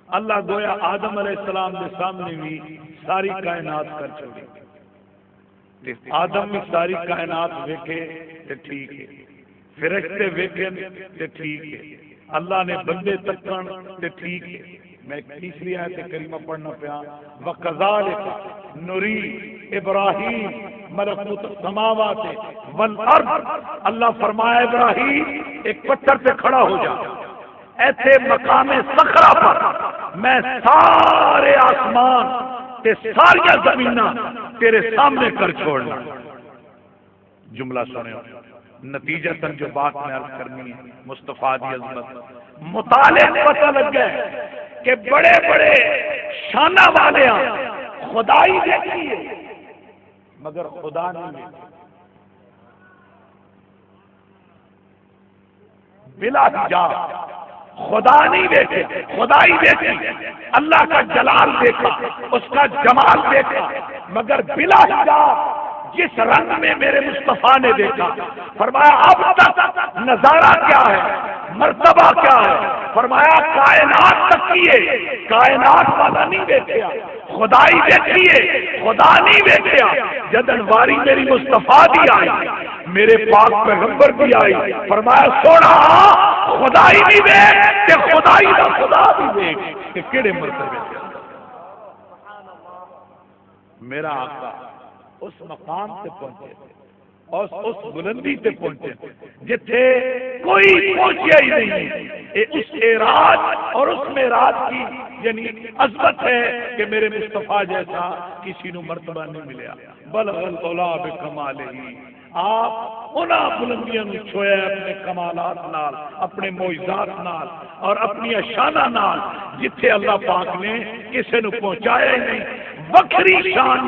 اللہ گویا آدم علیہ السلام کے سامنے بھی ساری کائنات کر چھوڑی، آدم بھی ساری کائنات ویکھے تے ٹھیک ہے، فرشتے ویکھن تے ٹھیک ہے، اللہ نے بندے تکن تے ٹھیک ہے۔ میں تیسری آیت کریمہ پڑھنا پیا، وَكَذَلِكَ نُرِي ابراہیم ملکوت السماوات والارض، اللہ فرمایا ابراہیم ایک پتھر پہ کھڑا ہو جا، ایسے مقام صخرہ پر میں سارے آسمان تے ساری زمیناں تیرے سامنے کر چھوڑنا۔ جملہ سنے نتیجتاً جو بات میں عرض کرنی ہے مصطفیٰ دی عظمت مطالعے پتہ لگ گئے کہ بڑے بڑے شانہ والے خدائی دیکھی ہے مگر خدا نہیں دیکھی، بلا حجاب خدا نہیں دیکھے، خدائی دیکھی، اللہ کا جلال دیکھا، اس کا جمال دیکھا، مگر بلا حجاب جس رنگ میں میرے مصطفیٰ نے دیکھا، فرمایا اب تک نظارہ کیا ہے، مرتبہ کیا ہے، فرمایا کائنات تک کیے، کائنات والا نہیں دیکھیا، خدائی دیکھیے، خدا نہیں دیکھیا، جدن واری میری مصطفیٰ دی آئی، میرے پاک پیغمبر بھی آئی، فرمایا سونا خدائی بھی دیکھ کہ خدائی دا خدا بھی دیکھ کہ کیڑے مرتبے سے میرا آقا اس مقام سے پہنچے اور اس بلندی سے پہنچے جتھے کوئی پہنچیا ہی نہیں، اس اعراج اور اس معراج کی یعنی عظمت ہے کہ میرے مصطفیٰ جیسا کسی نو مرتبہ نہیں ملیا، بلغ العلا بکمالہ، آپ انہاں بلندیاں نو چھویا اپنے کمالات نال، اپنے معجزات نال اور اپنی شانہ نال، جتھے اللہ پاک نے کسی نو پہنچایا ہی نہیں، وکھری شان